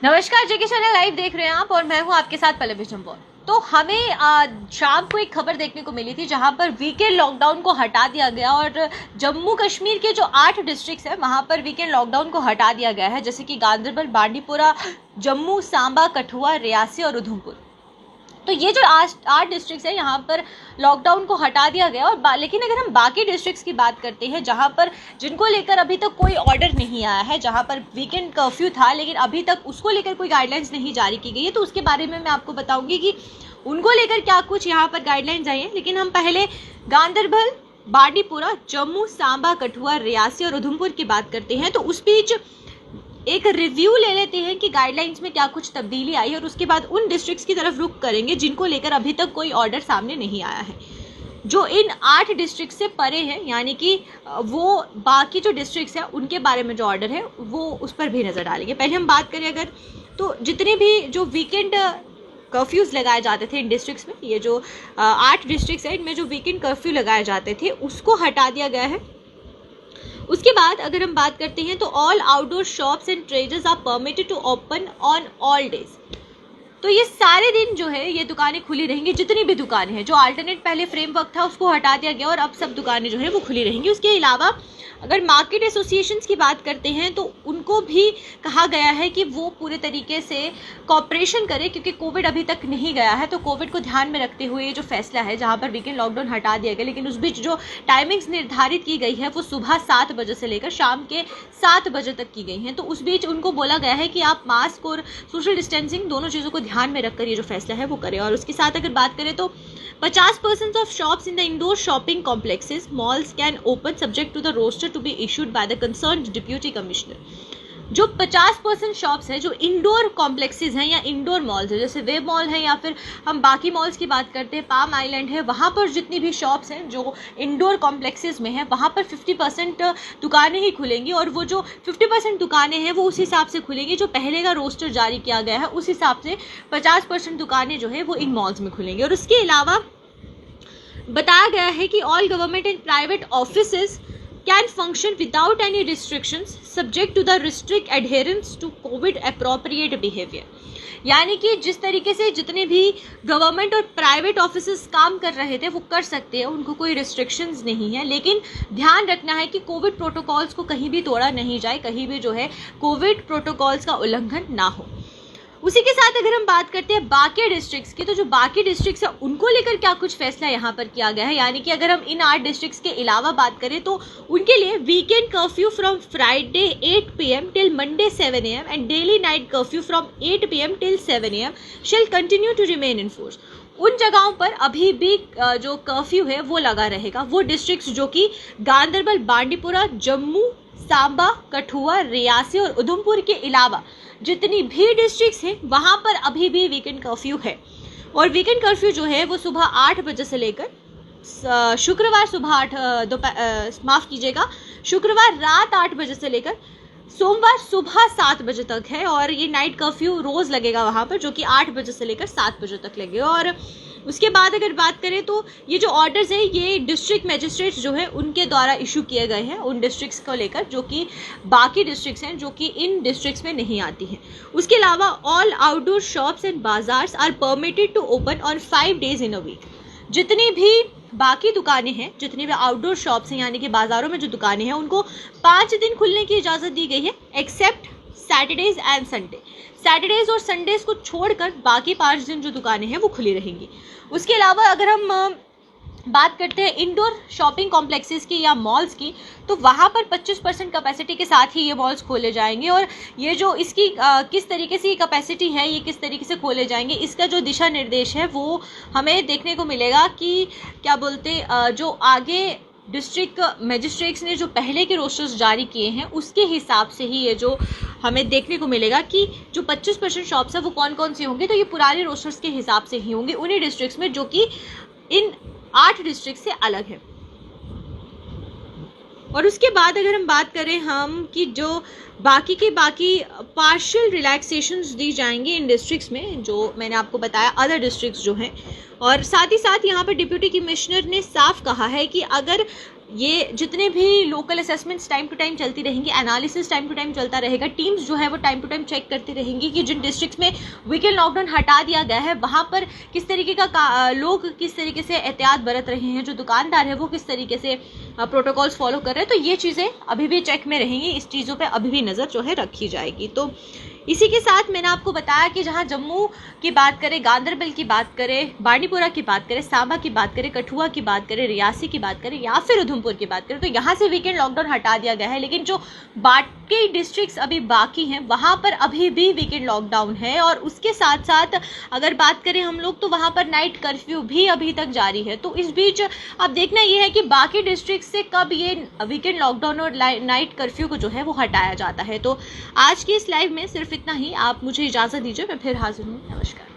नमस्कार, जेके channel live देख रहे हैं आप और मैं हूं आपके साथ पल्लवी जम्बोर। तो हमें शाम को एक खबर देखने को मिली थी जहां पर वीकेंड लॉकडाउन को हटा दिया गया और जम्मू कश्मीर के जो 8 डिस्ट्रिक्ट्स हैं वहां पर वीकेंड लॉकडाउन को हटा दिया गया है, जैसे कि गांदरबल, बांडीपुरा, जम्मू, सांबा, कठुआ, रियासी और उधमपुर। तो ये जो 8 डिस्ट्रिक्ट्स हैं यहाँ पर लॉकडाउन को हटा दिया गया और लेकिन अगर हम बाकी डिस्ट्रिक्ट्स की बात करते हैं जहाँ पर जिनको लेकर अभी तक कोई ऑर्डर नहीं आया है, जहाँ पर वीकेंड कर्फ्यू था लेकिन अभी तक उसको लेकर कोई गाइडलाइंस नहीं जारी की गई है, तो उसके बारे में मैं आपको बताऊंगी कि उनको लेकर क्या कुछ यहाँ पर गाइडलाइंस आई हैं। लेकिन हम पहले गांदरबल, बांडीपुरा, जम्मू, सांबा, कठुआ, रियासी और उधमपुर की बात करते हैं। तो उस बीच एक रिव्यू ले लेते हैं कि गाइडलाइंस में क्या कुछ तब्दीली आई है और उसके बाद उन डिस्ट्रिक्ट्स की तरफ रुख करेंगे जिनको लेकर अभी तक कोई ऑर्डर सामने नहीं आया है, जो इन 8 डिस्ट्रिक्ट से परे हैं, यानी कि वो बाकी जो डिस्ट्रिक्ट्स हैं उनके बारे में जो ऑर्डर है वो उस पर भी नज़र डालेंगे। पहले हम बात करें अगर तो जितने भी जो वीकेंड कर्फ्यूज़ लगाए जाते थे इन डिस्ट्रिक्ट्स में, ये जो 8 डिस्ट्रिक्ट्स हैं इनमें जो वीकेंड कर्फ्यू लगाए जाते थे उसको हटा दिया गया है। उसके बाद अगर हम बात करते हैं तो all outdoor shops and traders are permitted to open on all days. तो ये सारे दिन जो है ये दुकानें खुली रहेंगी, जितनी भी दुकानें हैं। जो अल्टरनेट पहले फ्रेमवर्क था उसको हटा दिया गया और अब सब दुकानें जो है वो खुली रहेंगी। उसके अलावा अगर मार्केट एसोसिएशंस की बात करते हैं तो उनको भी कहा गया है कि वो पूरे तरीके से कॉपरेशन करें, क्योंकि कोविड अभी तक नहीं गया है। तो कोविड को ध्यान में रखते हुए ये जो फैसला है, जहाँ पर वीकेंड लॉकडाउन हटा दिया गया, लेकिन उस बीच जो टाइमिंग्स निर्धारित की गई है वो सुबह 7 बजे से लेकर शाम के 7 बजे तक की गई हैं। तो उस बीच उनको बोला गया है कि आप मास्क और सोशल डिस्टेंसिंग दोनों चीज़ों को ध्यान में रखकर ये जो फैसला है वो करें। और उसके साथ अगर बात करें तो 50% of shops in the indoor shopping complexes malls can open subject to the roster to be issued by the concerned deputy commissioner. जो 50% शॉप्स हैं जो इंडोर कॉम्प्लेक्सेस हैं या इंडोर मॉल्स हैं, जैसे वेब मॉल है या फिर हम बाकी मॉल्स की बात करते हैं, पाम आइलैंड है, वहाँ पर जितनी भी शॉप्स हैं जो इंडोर कॉम्प्लेक्सेस में हैं वहाँ पर 50% दुकानें ही खुलेंगी और वो जो 50% दुकानें हैं वो उस हिसाब से खुलेंगी जो पहले का रोस्टर जारी किया गया है, उस हिसाब से 50% दुकानें जो है वो इन मॉल्स में खुलेंगी। और उसके अलावा बताया गया है कि all government and private offices can function without any restrictions subject to the strict adherence to COVID appropriate behavior। यानी कि जिस तरीके से जितने भी गवर्नमेंट और प्राइवेट ऑफिसेस काम कर रहे थे वो कर सकते हैं, उनको कोई रिस्ट्रिक्शंस नहीं है, लेकिन ध्यान रखना है कि कोविड प्रोटोकॉल्स को कहीं भी तोड़ा नहीं जाए, कहीं भी जो है कोविड प्रोटोकॉल्स का उल्लंघन ना हो। उसी के साथ अगर हम बात करते हैं बाकी डिस्ट्रिक्ट्स की, तो जो बाकी डिस्ट्रिक्ट्स हैं उनको लेकर क्या कुछ फैसला यहाँ पर किया गया है, यानी कि अगर हम इन 8 डिस्ट्रिक्ट्स के अलावा बात करें तो उनके लिए weekend curfew from Friday 8 PM till Monday 7 AM and daily night curfew from 8 PM till 7 AM shall continue to remain in force. उन जगहों पर अभी भी जो कर्फ्यू है वो लगा रहेगा। वो डिस्ट्रिक्ट्स जो कि गांदरबल, बांडीपुरा, जम्मू, सांबा, कठुआ, रियासी और उधमपुर के अलावा जितनी भी डिस्ट्रिक्ट्स हैं वहाँ पर अभी भी वीकेंड कर्फ्यू है। और वीकेंड कर्फ्यू जो है वो सुबह 8 बजे से लेकर शुक्रवार शुक्रवार रात 8 बजे से लेकर सोमवार सुबह 7 बजे तक है। और ये नाइट कर्फ्यू रोज़ लगेगा वहाँ पर, जो कि 8 बजे से लेकर 7 बजे तक लगेगा। और उसके बाद अगर बात करें तो ये जो ऑर्डर्स हैं ये डिस्ट्रिक्ट मजिस्ट्रेट्स जो है उनके द्वारा इशू किए गए हैं उन डिस्ट्रिक्ट्स को लेकर जो कि बाकी डिस्ट्रिक्ट्स हैं जो कि इन डिस्ट्रिक्ट्स में नहीं आती हैं। उसके अलावा all outdoor shops and bazaars are permitted to open on 5 days in a week. जितनी भी बाकी दुकानें हैं, जितनी भी आउटडोर शॉप्स हैं यानी कि बाजारों में जो दुकानें हैं उनको 5 दिन खुलने की इजाज़त दी गई है, except Saturdays and Sunday. Saturdays और संडेज को छोड़कर बाकी 5 दिन जो दुकानें हैं वो खुली रहेंगी। उसके अलावा अगर हम बात करते हैं इंडोर शॉपिंग कॉम्प्लेक्सेस की या मॉल्स की, तो वहाँ पर 25% कैपेसिटी के साथ ही ये मॉल्स खोले जाएंगे। और ये जो इसकी किस तरीके से कैपेसिटी है, ये किस तरीके से खोले जाएंगे, इसका जो दिशा निर्देश है वो हमें देखने को मिलेगा कि क्या बोलते जो आगे डिस्ट्रिक्ट मजिस्ट्रेट्स ने जो पहले के रोस्टर्स जारी किए हैं उसके हिसाब से ही ये जो हमें देखने को मिलेगा कि जो 25% शॉप्स है वो कौन कौन सी होंगी। तो ये पुराने रोस्टर्स के हिसाब से ही होंगी उन्हीं डिस्ट्रिक्ट्स में जो कि इन 8 डिस्ट्रिक्ट से अलग है। और उसके बाद अगर हम बात करें हम कि जो बाकी पार्शियल रिलैक्सेशंस दी जाएंगी इन डिस्ट्रिक्ट्स में, जो मैंने आपको बताया अदर डिस्ट्रिक्ट्स जो हैं। और साथ ही साथ यहाँ पर डिप्यूटी कमिश्नर ने साफ कहा है कि अगर ये जितने भी local assessments time to time चलती रहेंगी, एनालिसिस टाइम टू टाइम चलता रहेगा, टीम्स जो है वो टाइम टू टाइम चेक करती रहेंगी कि जिन डिस्ट्रिक्ट्स में वीकेंड लॉकडाउन हटा दिया गया है वहाँ पर किस तरीके का लोग किस तरीके से एहतियात बरत रहे हैं, जो दुकानदार है वो किस तरीके से प्रोटोकॉल्स फॉलो कर रहे हैं। तो ये चीज़ें अभी भी चेक में रहेंगी, इस चीज़ों पर अभी भी नज़र जो है रखी जाएगी। तो इसी के साथ मैंने आपको बताया कि जहां जम्मू की बात करें, गांदरबल की बात करें, बांडीपुरा की बात करें, सांबा की बात करें, कठुआ की बात करें, रियासी की बात करें या फिर उधमपुर की बात करें, तो यहाँ से वीकेंड लॉकडाउन हटा दिया गया है। लेकिन जो बाकी डिस्ट्रिक्ट्स अभी बाकी हैं वहाँ पर अभी भी वीकेंड लॉकडाउन है। और उसके साथ साथ अगर बात करें हम लोग तो वहाँ पर नाइट कर्फ्यू भी अभी तक जारी है। तो इस बीच अब देखना ये है कि बाकी डिस्ट्रिक्ट से कब ये वीकेंड लॉकडाउन और नाइट कर्फ्यू को जो है वो हटाया जाता है। तो आज की इस लाइव में सिर्फ इतना ही। आप मुझे इजाज़त दीजिए, मैं फिर हाजिर हूँ। नमस्कार।